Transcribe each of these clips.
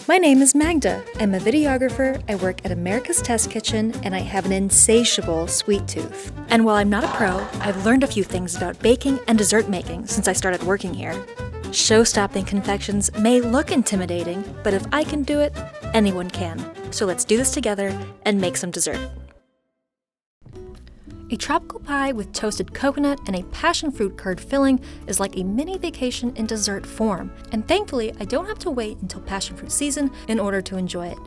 My name is Magda. I'm a videographer, I work at America's Test Kitchen, and I have an insatiable sweet tooth. And while I'm not a pro, I've learned a few things about baking and dessert making since I started working here. Show-stopping confections may look intimidating, but if I can do it, anyone can. So let's do this together and make some dessert. A tropical pie with toasted coconut and a passion fruit curd filling is like a mini vacation in dessert form, and thankfully I don't have to wait until passion fruit season in order to enjoy it.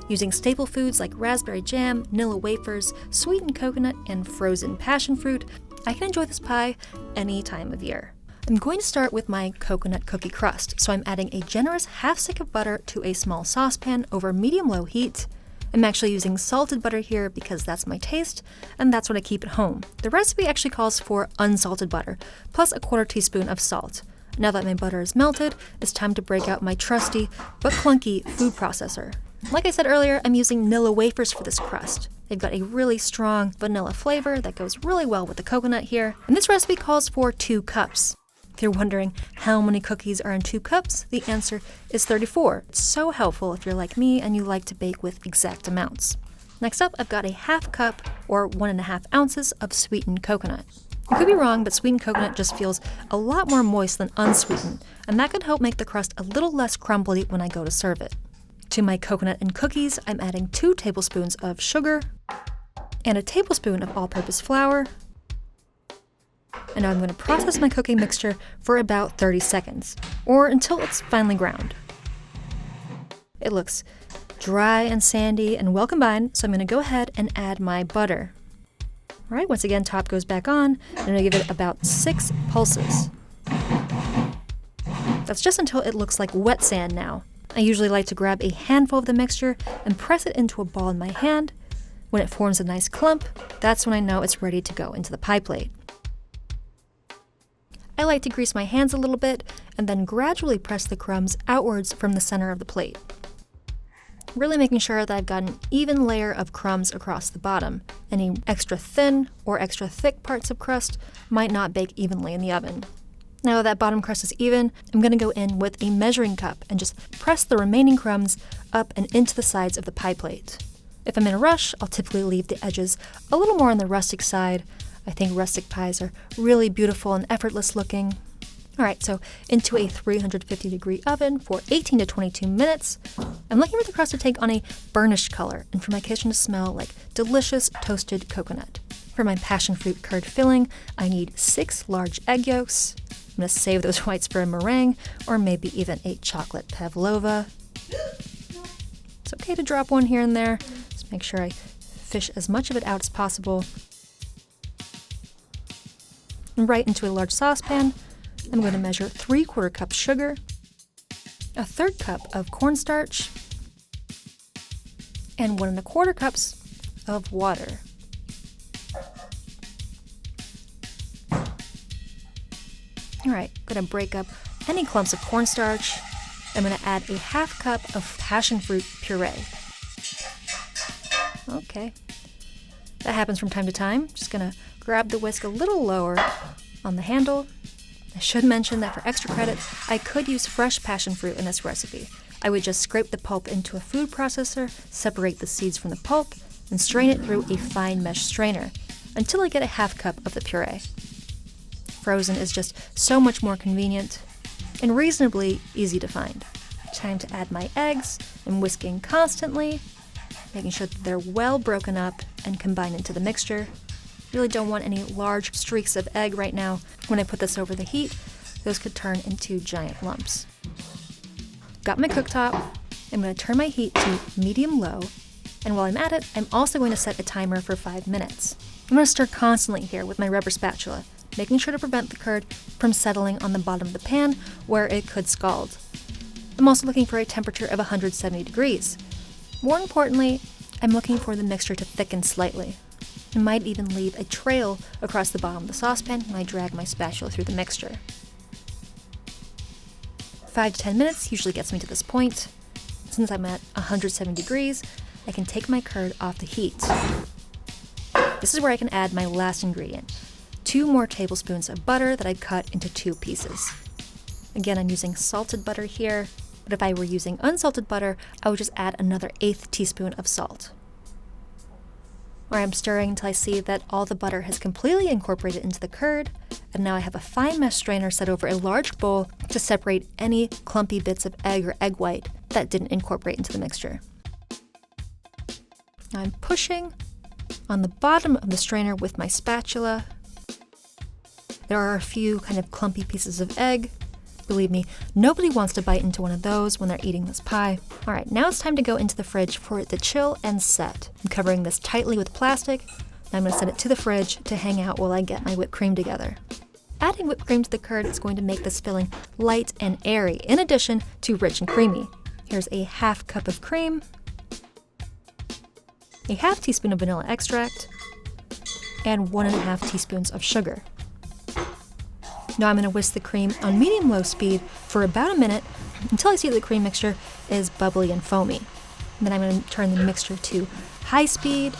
Using staple foods like raspberry jam, vanilla wafers, sweetened coconut, and frozen passion fruit, I can enjoy this pie any time of year. I'm going to start with my coconut cookie crust, so I'm adding a generous half stick of butter to a small saucepan over medium-low heat. I'm actually using salted butter here because that's my taste, and that's what I keep at home. The recipe actually calls for unsalted butter, plus a 1/4 teaspoon of salt. Now that my butter is melted, it's time to break out my trusty but clunky food processor. Like I said earlier, I'm using vanilla wafers for this crust. They've got a really strong vanilla flavor that goes really well with the coconut here, and this recipe calls for 2 cups. If you're wondering how many cookies are in 2 cups, the answer is 34. It's so helpful if you're like me and you like to bake with exact amounts. Next up, I've got a half cup or 1.5 ounces of sweetened coconut. I could be wrong, but sweetened coconut just feels a lot more moist than unsweetened, and that could help make the crust a little less crumbly when I go to serve it. To my coconut and cookies, I'm adding 2 tablespoons of sugar and a tablespoon of all-purpose flour. And now I'm going to process my cooking mixture for about 30 seconds, or until it's finely ground. It looks dry and sandy and well combined, so I'm going to go ahead and add my butter. All right, once again, top goes back on, and I'm going to give it about 6 pulses. That's just until it looks like wet sand now. I usually like to grab a handful of the mixture and press it into a ball in my hand. When it forms a nice clump, that's when I know it's ready to go into the pie plate. I like to grease my hands a little bit and then gradually press the crumbs outwards from the center of the plate. Really making sure that I've got an even layer of crumbs across the bottom. Any extra thin or extra thick parts of crust might not bake evenly in the oven. Now that bottom crust is even, I'm going to go in with a measuring cup and just press the remaining crumbs up and into the sides of the pie plate. If I'm in a rush, I'll typically leave the edges a little more on the rustic side. I think rustic pies are really beautiful and effortless looking. Alright, so into a 350-degree oven for 18 to 22 minutes. I'm looking for the crust to take on a burnished color and for my kitchen to smell like delicious toasted coconut. For my passion fruit curd filling, I need 6 large egg yolks. I'm going to save those whites for a meringue or maybe even a chocolate pavlova. It's okay to drop one here and there. Just make sure I fish as much of it out as possible. Right into a large saucepan, I'm going to measure 3/4 cup sugar, a 1/3 cup of cornstarch, and 1 1/4 cups of water. All right, I'm going to break up any clumps of cornstarch. I'm going to add a 1/2 cup of passion fruit puree. Okay, that happens from time to time. Just going to grab the whisk a little lower on the handle. I should mention that for extra credit, I could use fresh passion fruit in this recipe. I would just scrape the pulp into a food processor, separate the seeds from the pulp, and strain it through a fine mesh strainer until I get a 1/2 cup of the puree. Frozen is just so much more convenient and reasonably easy to find. Time to add my eggs. I'm whisking constantly, making sure that they're well broken up and combined into the mixture. Really don't want any large streaks of egg right now. When I put this over the heat, those could turn into giant lumps. Got my cooktop. I'm going to turn my heat to medium-low, and while I'm at it, I'm also going to set a timer for 5 minutes. I'm going to stir constantly here with my rubber spatula, making sure to prevent the curd from settling on the bottom of the pan where it could scald. I'm also looking for a temperature of 170 degrees. More importantly, I'm looking for the mixture to thicken slightly. I might even leave a trail across the bottom of the saucepan when I drag my spatula through the mixture. 5 to 10 minutes usually gets me to this point. Since I'm at 170 degrees, I can take my curd off the heat. This is where I can add my last ingredient, 2 more tablespoons of butter that I cut into 2 pieces. Again, I'm using salted butter here. but if I were using unsalted butter, I would just add another 1/8 teaspoon of salt. Alright, I'm stirring until I see that all the butter has completely incorporated into the curd, and now I have a fine mesh strainer set over a large bowl to separate any clumpy bits of egg or egg white that didn't incorporate into the mixture. Now I'm pushing on the bottom of the strainer with my spatula. There are a few kind of clumpy pieces of egg. Believe me, nobody wants to bite into one of those when they're eating this pie. All right, now it's time to go into the fridge for it to chill and set. I'm covering this tightly with plastic. And I'm going to set it to the fridge to hang out while I get my whipped cream together. Adding whipped cream to the curd is going to make this filling light and airy, in addition to rich and creamy. Here's a 1/2 cup of cream, a 1/2 teaspoon of vanilla extract, and 1.5 teaspoons of sugar. Now I'm going to whisk the cream on medium-low speed for about a minute until I see the cream mixture is bubbly and foamy. And then I'm going to turn the mixture to high speed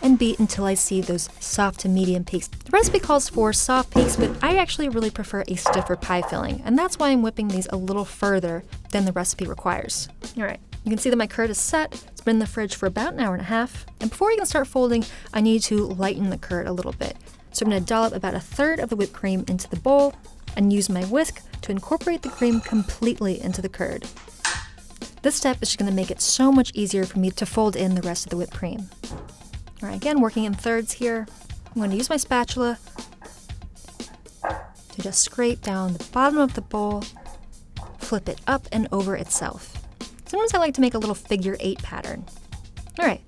and beat until I see those soft to medium peaks. The recipe calls for soft peaks, but I actually really prefer a stiffer pie filling, and that's why I'm whipping these a little further than the recipe requires. All right, you can see that my curd is set. It's been in the fridge for about 1.5 hours. And before you can start folding, I need to lighten the curd a little bit. So I'm going to dollop about 1/3 of the whipped cream into the bowl and use my whisk to incorporate the cream completely into the curd. This step is just going to make it so much easier for me to fold in the rest of the whipped cream. All right, again, working in thirds here. I'm going to use my spatula to just scrape down the bottom of the bowl, flip it up and over itself. Sometimes I like to make a little figure 8 pattern. All right,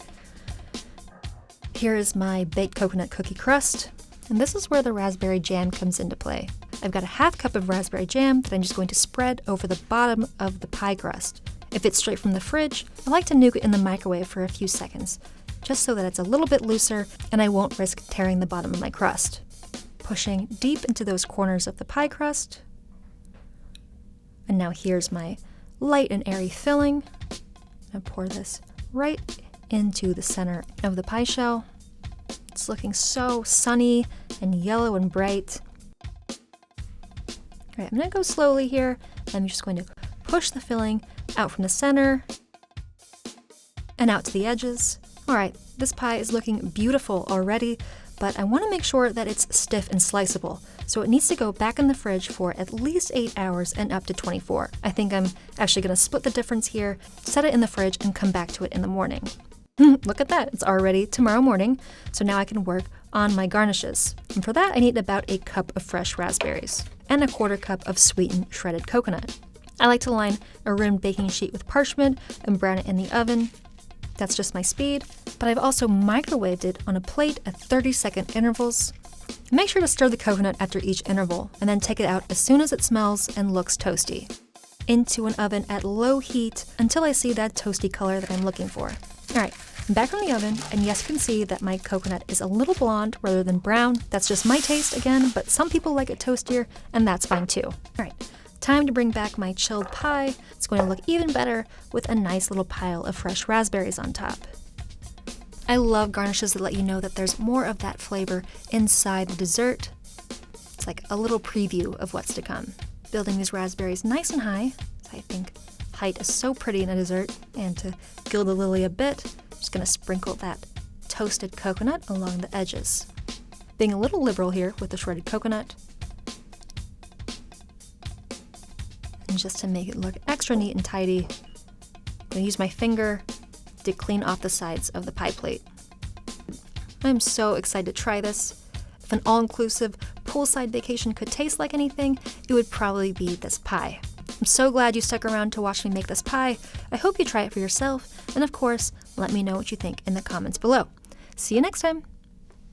here is my baked coconut cookie crust. And this is where the raspberry jam comes into play. I've got a 1/2 cup of raspberry jam that I'm just going to spread over the bottom of the pie crust. If it's straight from the fridge, I like to nuke it in the microwave for a few seconds, just so that it's a little bit looser and I won't risk tearing the bottom of my crust. Pushing deep into those corners of the pie crust. And now here's my light and airy filling. I'm going to pour this right into the center of the pie shell. It's looking so sunny and yellow and bright. All right, I'm going to go slowly here. I'm just going to push the filling out from the center and out to the edges. All right, this pie is looking beautiful already, but I want to make sure that it's stiff and sliceable. So it needs to go back in the fridge for at least 8 hours and up to 24. I think I'm actually going to split the difference here, set it in the fridge, and come back to it in the morning. Look at that, it's already tomorrow morning, so now I can work on my garnishes. And for that, I need about 1 cup of fresh raspberries and 1/4 cup of sweetened shredded coconut. I like to line a rimmed baking sheet with parchment and brown it in the oven. That's just my speed, but I've also microwaved it on a plate at 30-second intervals. Make sure to stir the coconut after each interval, and then take it out as soon as it smells and looks toasty. Into an oven at low heat until I see that toasty color that I'm looking for. All right, I'm back from the oven, and yes, you can see that my coconut is a little blonde rather than brown. That's just my taste again, but some people like it toastier, and that's fine too. All right, time to bring back my chilled pie. It's going to look even better with a nice little pile of fresh raspberries on top. I love garnishes that let you know that there's more of that flavor inside the dessert. It's like a little preview of what's to come. Building these raspberries nice and high. I think height is so pretty in a dessert, and to gild the lily a bit, I'm just going to sprinkle that toasted coconut along the edges. Being a little liberal here with the shredded coconut. And just to make it look extra neat and tidy, I'm going to use my finger to clean off the sides of the pie plate. I'm so excited to try this. If an all-inclusive poolside vacation could taste like anything, it would probably be this pie. I'm so glad you stuck around to watch me make this pie. I hope you try it for yourself, and of course, let me know what you think in the comments below. See you next time!